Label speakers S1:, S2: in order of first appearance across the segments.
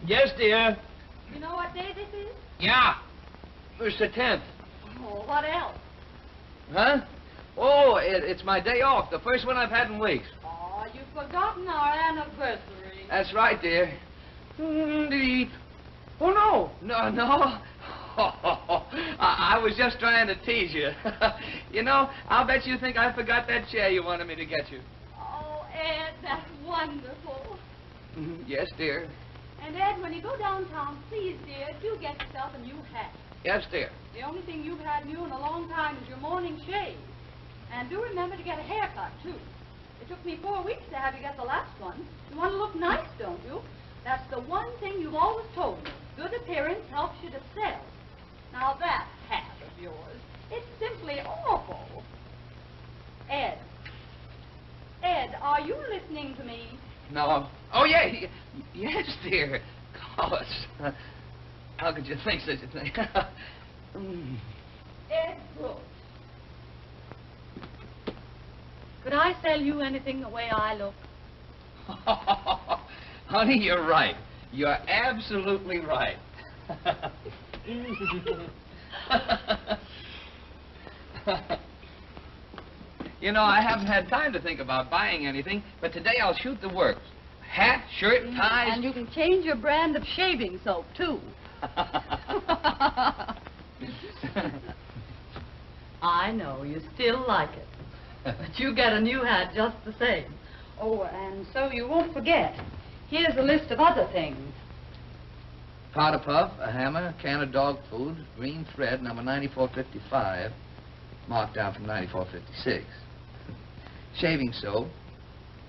S1: Yes, dear.
S2: You know what day this is?
S1: Yeah. It's the 10th.
S2: Oh, what else?
S1: Huh? Oh, it's my day off, the first one I've had in weeks.
S2: Oh, you've forgotten our anniversary.
S1: That's right, dear. Indeed. Oh, no. No. I was just trying to tease you. You know, I'll bet you think I forgot that chair you wanted me to get you.
S2: Oh, Ed, that's wonderful.
S1: Yes, dear.
S2: And, Ed, when you go downtown, please, dear, do get yourself a new hat.
S1: Yes, dear.
S2: The only thing you've had new in a long time is your morning shave. And do remember to get a haircut, too. It took me 4 weeks to have you get the last one. You want to look nice, don't you? That's the one thing you've always told me. Good appearance helps you to sell. Now, that hat of yours, it's simply awful. Ed, are you listening to me?
S1: No. Oh, yeah. Yes, dear. Of course. How could you think such a thing?
S2: Ed Brooks. Could I sell you anything the way I look?
S1: Honey, you're right. You're absolutely right. You know, I haven't had time to think about buying anything, but today I'll shoot the works. Hat, shirt, ties.
S2: And you can change your brand of shaving soap, too. I know, you still like it. But you get a new hat just the same. Oh, and so you won't forget. Here's a list of other things.
S1: Powder puff, a hammer, a can of dog food, green thread, number 9455, marked down from 9456. Shaving soap.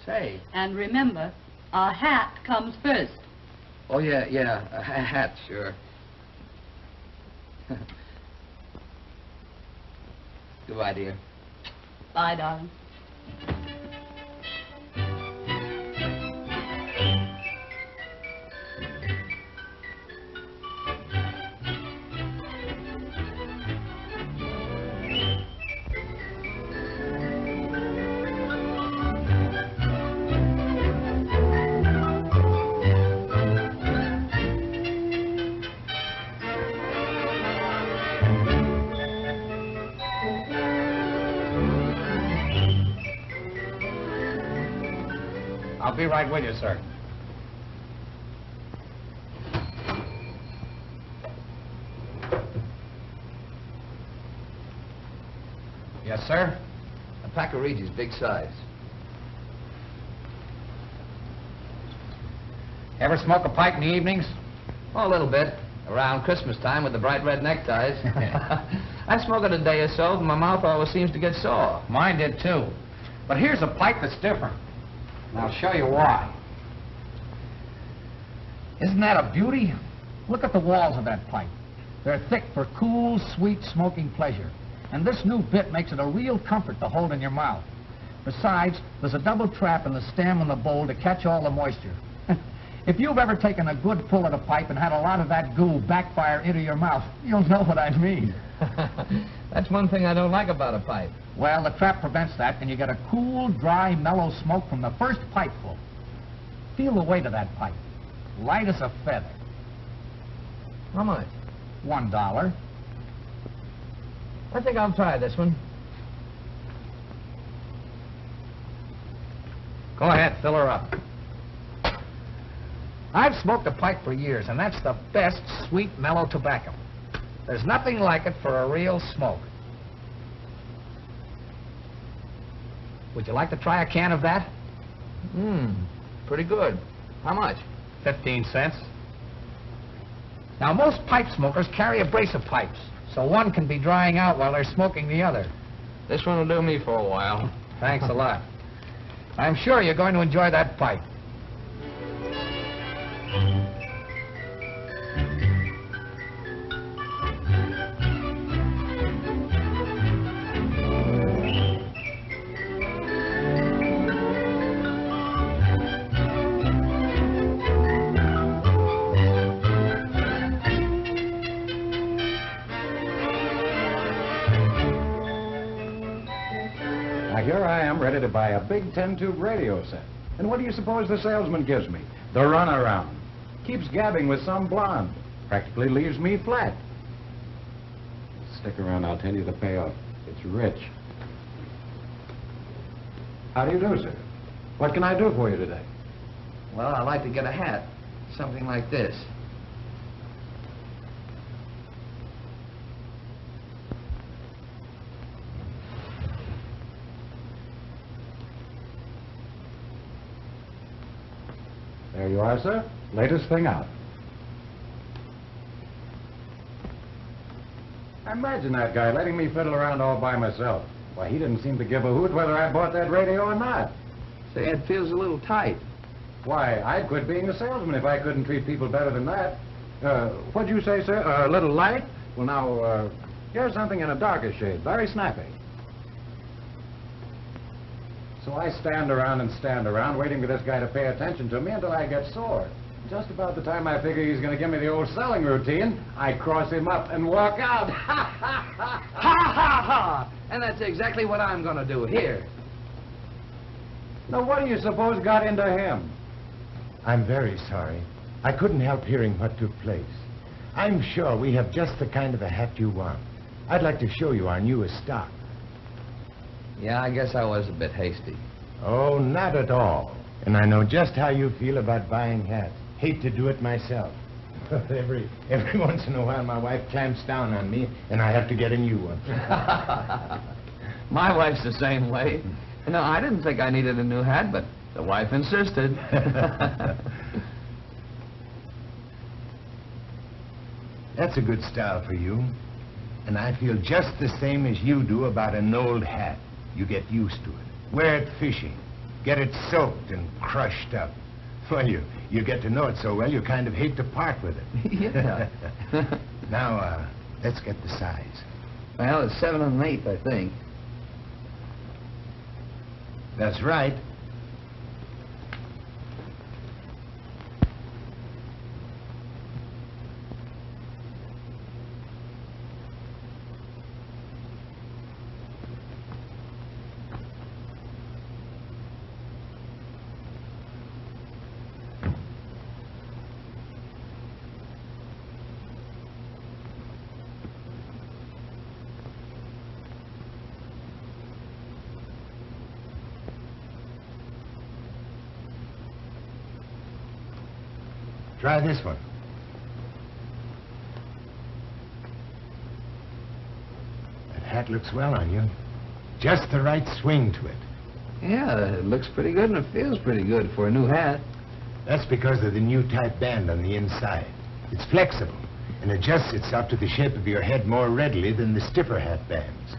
S1: Say.
S2: And remember, a hat comes first.
S1: Oh, yeah, a hat, sure. Goodbye, dear.
S2: Bye, darling.
S3: I'll be right with you, sir. Yes, sir?
S1: A pack of Reggie's, big size.
S3: Ever smoke a pipe in the evenings?
S1: Oh, a little bit. Around Christmas time with the bright red neckties. I smoke it a day or so, and my mouth always seems to get sore.
S3: Mine did, too. But here's a pipe that's different. And I'll show you why. Isn't that a beauty? Look at the walls of that pipe. They're thick for cool, sweet smoking pleasure. And this new bit makes it a real comfort to hold in your mouth. Besides, there's a double trap in the stem and the bowl to catch all the moisture. If you've ever taken a good pull at a pipe and had a lot of that goo backfire into your mouth, you'll know what I mean.
S1: That's one thing I don't like about a pipe.
S3: Well, the trap prevents that, and you get a cool, dry, mellow smoke from the first pipeful. Feel the weight of that pipe. Light as a feather.
S1: How much?
S3: $1.
S1: I think I'll try this one.
S3: Go ahead, fill her up. I've smoked a pipe for years, and that's the best sweet, mellow tobacco. There's nothing like it for a real smoke. Would you like to try a can of that?
S1: Pretty good. How much?
S3: 15 cents. Now, most pipe smokers carry a brace of pipes, so one can be drying out while they're smoking the other.
S1: This one will do me for a while.
S3: Thanks a lot. I'm sure you're going to enjoy that pipe.
S4: Here I am ready to buy a big 10-tube radio set. And what do you suppose the salesman gives me? The runaround. Keeps gabbing with some blonde. Practically leaves me flat. Stick around, I'll tell you the payoff. It's rich. How do you do, sir? What can I do for you today?
S1: Well, I'd like to get a hat. Something like this.
S4: There you are, sir. Latest thing out. Imagine that guy letting me fiddle around all by myself. Why, he didn't seem to give a hoot whether I bought that radio or not.
S1: Say, it feels a little tight.
S4: Why, I'd quit being a salesman if I couldn't treat people better than that. What'd you say, sir? A little light? Well, now, here's something in a darker shade. Very snappy. So I stand around, waiting for this guy to pay attention to me until I get sore. Just about the time I figure he's going to give me the old selling routine, I cross him up and walk out. Ha, ha, ha!
S1: Ha, ha, ha! And that's exactly what I'm going to do here.
S4: Now, what do you suppose got into him?
S5: I'm very sorry. I couldn't help hearing what took place. I'm sure we have just the kind of a hat you want. I'd like to show you our newest stock.
S1: Yeah, I guess I was a bit hasty.
S5: Oh, not at all. And I know just how you feel about buying hats. Hate to do it myself. every once in a while, my wife clamps down on me, and I have to get a new one.
S1: My wife's the same way. No, I didn't think I needed a new hat, but the wife insisted.
S5: That's a good style for you. And I feel just the same as you do about an old hat. You get used to it. Wear it fishing. Get it soaked and crushed up. Well, you get to know it so well, you kind of hate to part with it.
S1: Yeah.
S5: Now, let's get the size.
S1: Well, it's 7 1/8, I think.
S5: That's right. Try this one. That hat looks well on you. Just the right swing to it.
S1: Yeah, it looks pretty good and it feels pretty good for a new hat.
S5: That's because of the new type band on the inside. It's flexible and adjusts itself to the shape of your head more readily than the stiffer hat bands.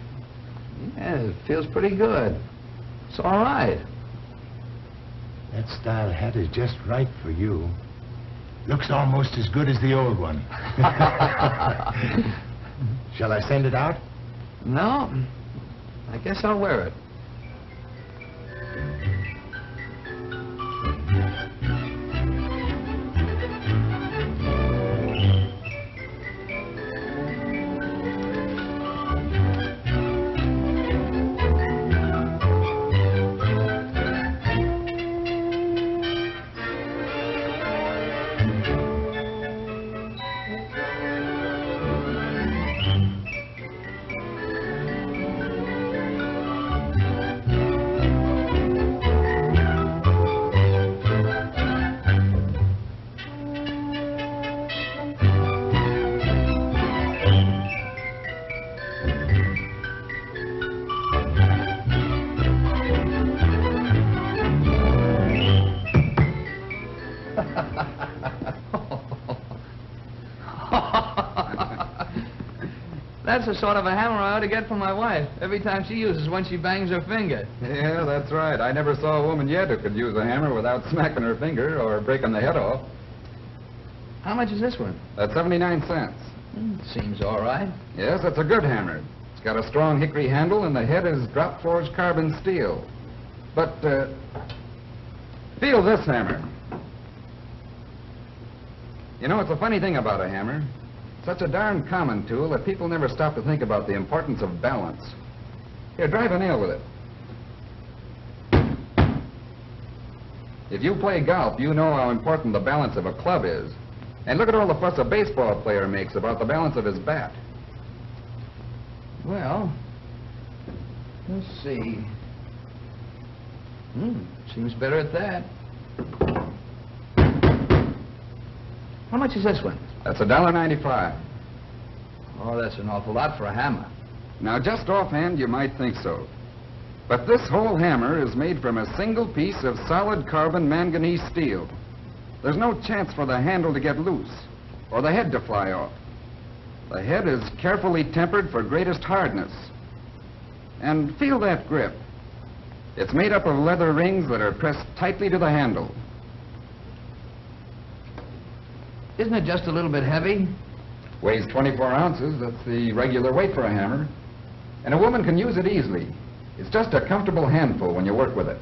S1: Yeah, it feels pretty good. It's all right.
S5: That style hat is just right for you. Looks almost as good as the old one. Shall I send it out?
S1: No, I guess I'll wear it. That's the sort of a hammer I ought to get from my wife every time she uses when she bangs her finger.
S6: Yeah, that's right. I never saw a woman yet who could use a hammer without smacking her finger or breaking the head off.
S1: How much is this one?
S6: That's 79 cents.
S1: Seems all right.
S6: Yes, that's a good hammer. It's got a strong hickory handle and the head is drop forged carbon steel. But, feel this hammer. You know, it's a funny thing about a hammer. Such a darn common tool that people never stop to think about the importance of balance. Here, drive a nail with it. If you play golf, you know how important the balance of a club is. And look at all the fuss a baseball player makes about the balance of his bat.
S1: Well, let's see. Seems better at that. How much is this one?
S6: That's $1.95.
S1: Oh, that's an awful lot for a hammer.
S6: Now, just offhand, you might think so. But this whole hammer is made from a single piece of solid carbon manganese steel. There's no chance for the handle to get loose or the head to fly off. The head is carefully tempered for greatest hardness. And feel that grip. It's made up of leather rings that are pressed tightly to the handle.
S1: Isn't it just a little bit heavy?
S6: Weighs 24 ounces. That's the regular weight for a hammer. And a woman can use it easily. It's just a comfortable handful when you work with it.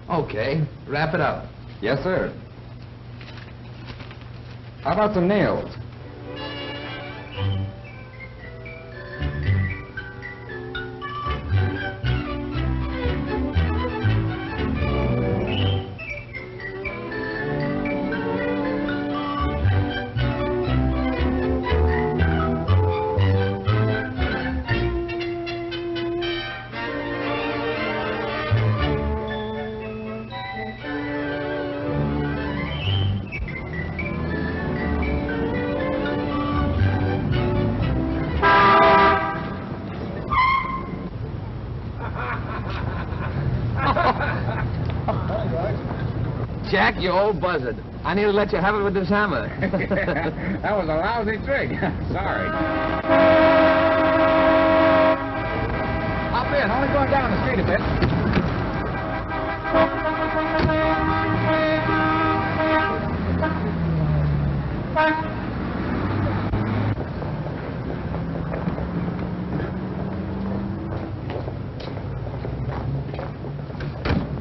S1: Okay, wrap it up.
S6: Yes, sir. How about some nails?
S1: Jack, you old buzzard. I need to let you have it with this hammer.
S4: That was a lousy trick. Sorry.
S3: Hop in. Only going down the street a bit.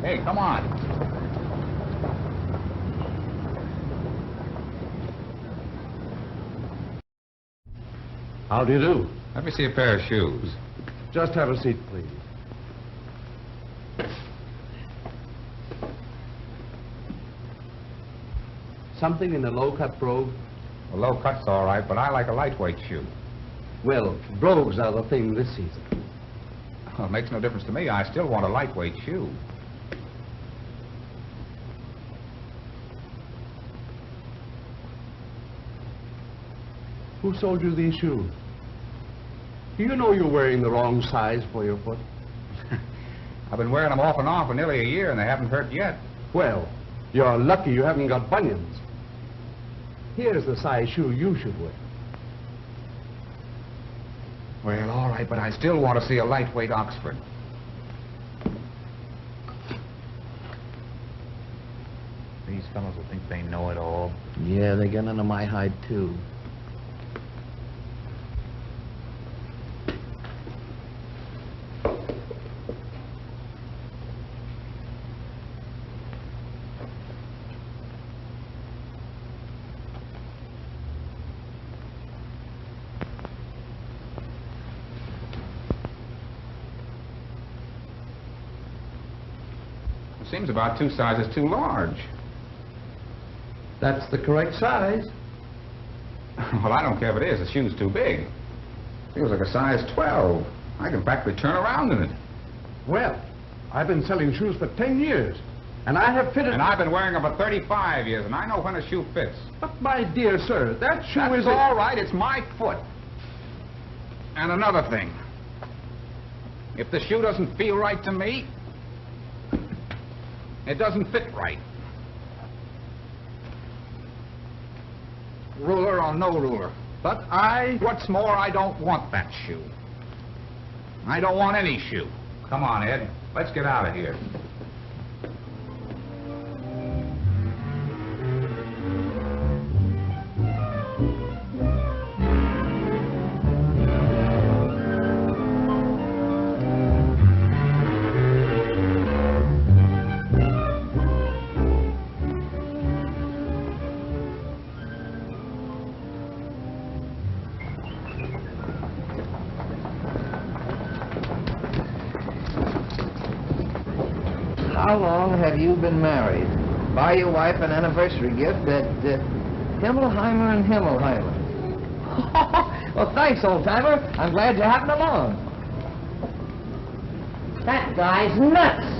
S3: Hey, come on.
S7: How do you do?
S6: Let me see a pair of shoes.
S7: Just have a seat, please. Something in the low-cut brogue?
S4: Well, low cut's all right, but I like a lightweight shoe.
S7: Well, brogues are the thing this season.
S4: Well, it makes no difference to me. I still want a lightweight shoe.
S7: Who sold you these shoes? Do you know you're wearing the wrong size for your foot?
S4: I've been wearing them off and on for nearly a year, and they haven't hurt yet.
S7: Well, you're lucky you haven't got bunions. Here's the size shoe you should wear.
S4: Well, all right, but I still want to see a lightweight Oxford. These fellows will think they know it all.
S1: Yeah, they get under my hide, too.
S4: Seems about 2 sizes too large.
S7: That's the correct size.
S4: Well, I don't care if it is. The shoe's too big. Feels like a size 12. I can practically turn around in it.
S7: Well, I've been selling shoes for 10 years, and I have fitted...
S4: And I've been wearing them for 35 years, and I know when a shoe fits.
S7: But, my dear sir, that shoe
S4: That's
S7: is...
S4: all right. It's my foot. And another thing. If the shoe doesn't feel right to me, it doesn't fit right. Ruler or no ruler. But what's more, I don't want that shoe. I don't want any shoe. Come on, Ed. Let's get out of here.
S8: How long have you been married? Buy your wife an anniversary gift at Himmelheimer and Himmelheimer. Well, thanks, old-timer. I'm glad you happened along. That guy's nuts.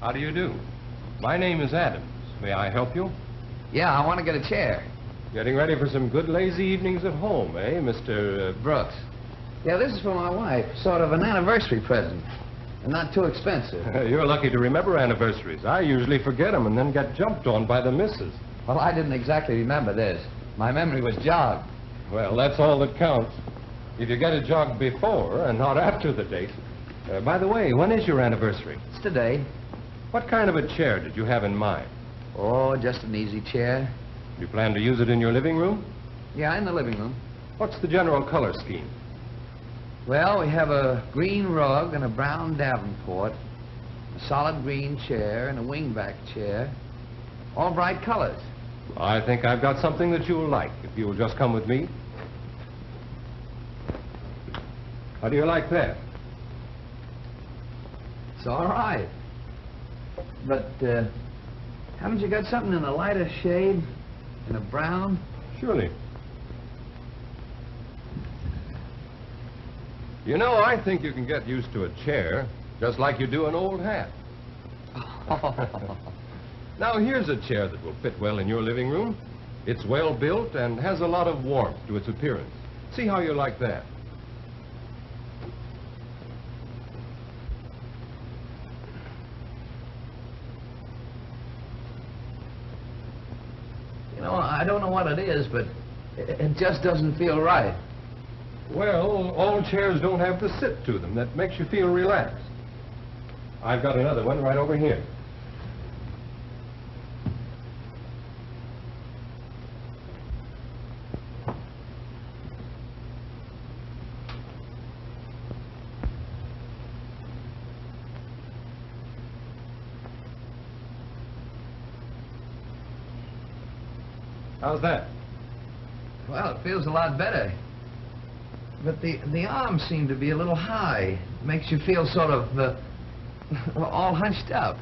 S9: How do you do? My name is Adams. May I help you?
S8: Yeah, I want to get a chair.
S9: Getting ready for some good lazy evenings at home, eh, Mr.
S8: Brooks. Yeah, this is for my wife. Sort of an anniversary present. And not too expensive.
S9: You're lucky to remember anniversaries. I usually forget them and then get jumped on by the missus.
S8: Well, I didn't exactly remember this. My memory was jogged.
S9: Well, that's all that counts. If you get it jogged before and not after the date. By the way, when is your anniversary?
S8: It's today.
S9: What kind of a chair did you have in mind?
S8: Oh, just an easy chair.
S9: You plan to use it in your living room?
S8: Yeah, in the living room.
S9: What's the general color scheme?
S8: Well, we have a green rug and a brown Davenport, a solid green chair and a wingback chair, all bright colors.
S9: I think I've got something that you'll like, if you'll just come with me. How do you like that?
S8: It's all right. But, haven't you got something in a lighter shade? In a brown?
S9: Surely. You know, I think you can get used to a chair just like you do an old hat. Now, here's a chair that will fit well in your living room. It's well built and has a lot of warmth to its appearance. See how you like that.
S8: You know, I don't know what it is, but it just doesn't feel right.
S9: Well, all chairs don't have the sit to them that makes you feel relaxed. I've got another one right over here. How's that?
S8: Well, it feels a lot better. But the arms seem to be a little high. Makes you feel sort of all hunched up.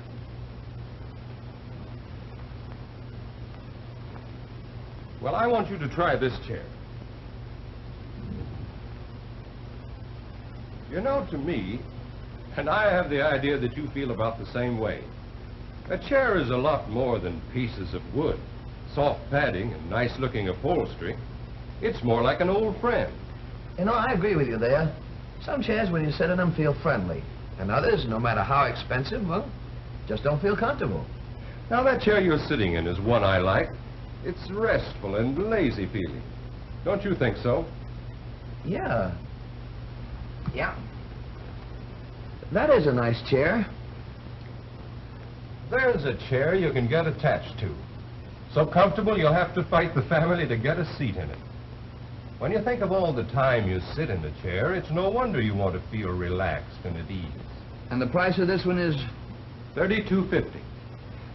S9: Well, I want you to try this chair. You know, to me, and I have the idea that you feel about the same way, a chair is a lot more than pieces of wood, soft padding, and nice-looking upholstery. It's more like an old friend.
S8: You know, I agree with you there. Some chairs, when you sit in them, feel friendly. And others, no matter how expensive, well, just don't feel comfortable.
S9: Now, that chair you're sitting in is one I like. It's restful and lazy feeling. Don't you think so?
S8: Yeah. Yeah. That is a nice chair.
S9: There's a chair you can get attached to. So comfortable you'll have to fight the family to get a seat in it. When you think of all the time you sit in the chair, it's no wonder you want to feel relaxed and at ease.
S8: And the price of this one is?
S9: $32.50.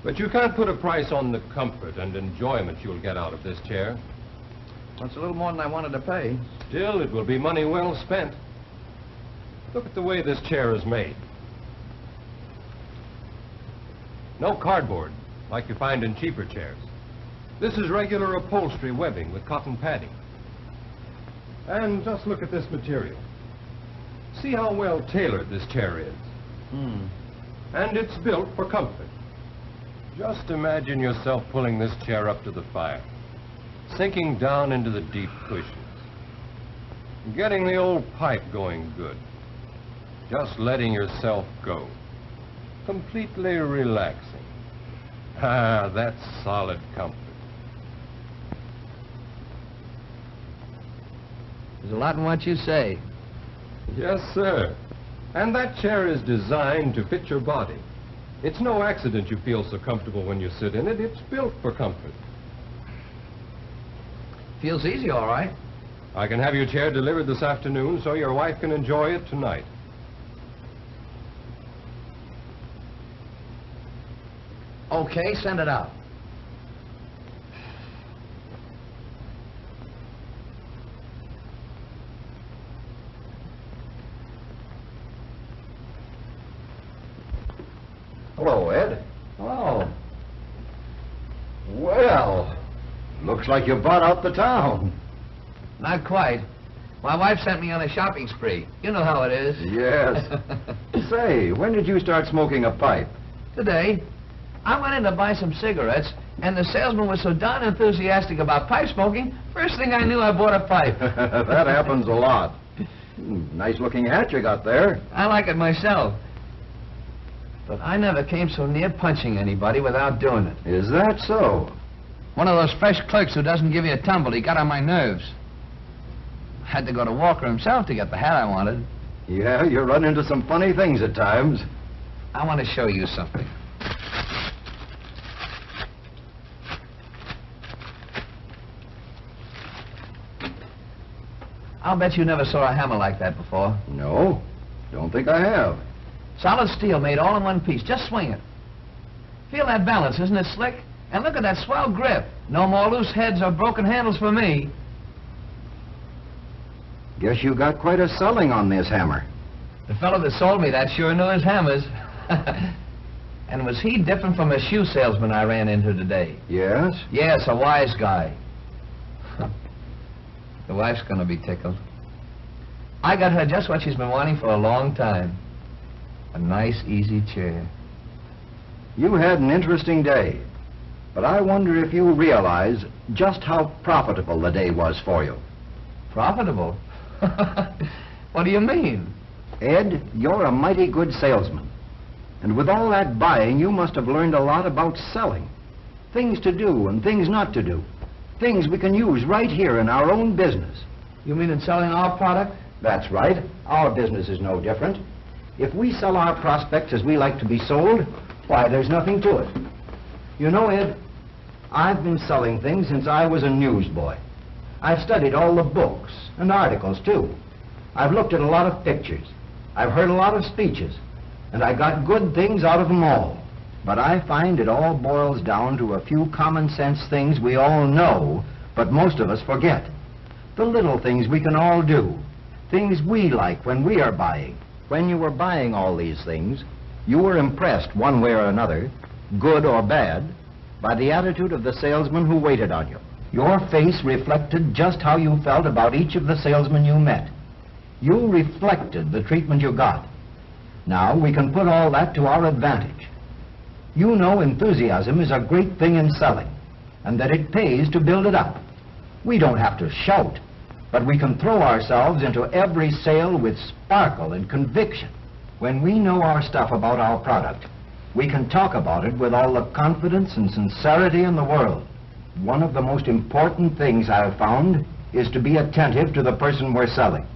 S9: But you can't put a price on the comfort and enjoyment you'll get out of this chair.
S8: Well, it's a little more than I wanted to pay.
S9: Still, it will be money well spent. Look at the way this chair is made. No cardboard, like you find in cheaper chairs. This is regular upholstery webbing with cotton padding. And just look at this material. See how well tailored this chair is. And it's built for comfort. Just imagine yourself pulling this chair up to the fire, sinking down into the deep cushions, getting the old pipe going good, just letting yourself go, completely relaxing. Ah, that's solid comfort.
S8: There's a lot in what you say.
S9: Yes, sir. And that chair is designed to fit your body. It's no accident you feel so comfortable when you sit in it. It's built for comfort.
S8: Feels easy, all right.
S9: I can have your chair delivered this afternoon so your wife can enjoy it tonight.
S8: Okay, send it out.
S5: Hello, Ed.
S8: Oh.
S5: Well, looks like you bought out the town.
S8: Not quite. My wife sent me on a shopping spree. You know how it is.
S5: Yes. Say, when did you start smoking a pipe?
S8: Today, I went in to buy some cigarettes, and the salesman was so darn enthusiastic about pipe smoking, first thing I knew, I bought a pipe.
S5: That happens a lot. Nice-looking hat you got there.
S8: I like it myself. But I never came so near punching anybody without doing it.
S5: Is that so?
S8: One of those fresh clerks who doesn't give you a tumble, he got on my nerves. I had to go to Walker himself to get the hat I wanted.
S5: Yeah, you run into some funny things at times.
S8: I want to show you something. I'll bet you never saw a hammer like that before.
S5: No, don't think I have.
S8: Solid steel made all in one piece. Just swing it. Feel that balance, isn't it slick? And look at that swell grip. No more loose heads or broken handles for me.
S5: Guess you got quite a selling on this hammer.
S8: The fellow that sold me that sure knew his hammers. And was he different from a shoe salesman I ran into today?
S5: Yes?
S8: Yes, a wise guy. The wife's gonna be tickled. I got her just what she's been wanting for a long time. A nice, easy chair.
S5: You had an interesting day. But I wonder if you realize just how profitable the day was for you.
S8: Profitable? What do you mean?
S5: Ed, you're a mighty good salesman. And with all that buying, you must have learned a lot about selling. Things to do and things not to do. Things we can use right here in our own business.
S8: You mean in selling our product?
S5: That's right. Our business is no different. If we sell our prospects as we like to be sold, why, there's nothing to it. You know, Ed, I've been selling things since I was a newsboy. I've studied all the books and articles, too. I've looked at a lot of pictures. I've heard a lot of speeches. And I got good things out of them all. But I find it all boils down to a few common sense things we all know, but most of us forget. The little things we can all do. Things we like when we are buying. When you were buying all these things, you were impressed one way or another, good or bad, by the attitude of the salesman who waited on you. Your face reflected just how you felt about each of the salesmen you met. You reflected the treatment you got. Now we can put all that to our advantage. You know enthusiasm is a great thing in selling, and that it pays to build it up. We don't have to shout, but we can throw ourselves into every sale with sparkle and conviction. When we know our stuff about our product, we can talk about it with all the confidence and sincerity in the world. One of the most important things I've found is to be attentive to the person we're selling.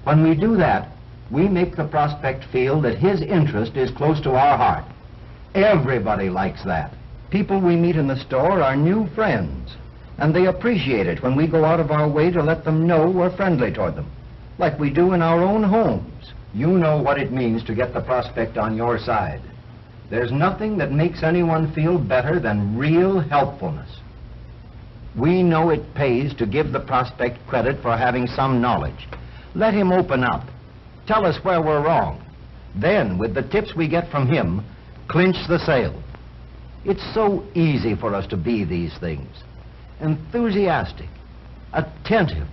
S5: When we do that, we make the prospect feel that his interest is close to our heart. Everybody likes that. People we meet in the store are new friends, and they appreciate it when we go out of our way to let them know we're friendly toward them, like we do in our own homes. You know what it means to get the prospect on your side. There's nothing that makes anyone feel better than real helpfulness. We know it pays to give the prospect credit for having some knowledge. Let him open up. Tell us where we're wrong. Then, with the tips we get from him, clinch the sale. It's so easy for us to be these things. Enthusiastic, attentive,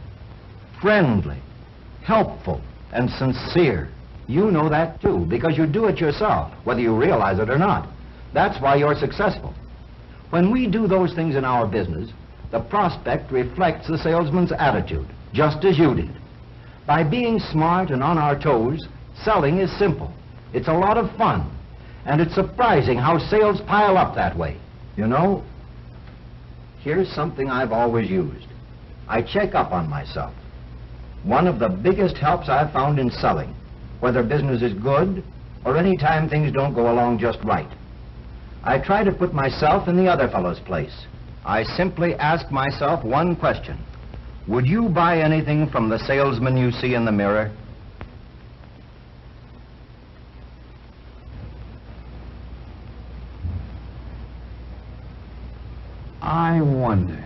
S5: friendly, helpful, and sincere. You know that too, because you do it yourself, whether you realize it or not. That's why you're successful. When we do those things in our business, the prospect reflects the salesman's attitude, just as you did. By being smart and on our toes, selling is simple. It's a lot of fun. And it's surprising how sales pile up that way. You know, here's something I've always used. I check up on myself. One of the biggest helps I've found in selling, whether business is good or any time things don't go along just right. I try to put myself in the other fellow's place. I simply ask myself one question. Would you buy anything from the salesman you see in the mirror?
S6: I wonder.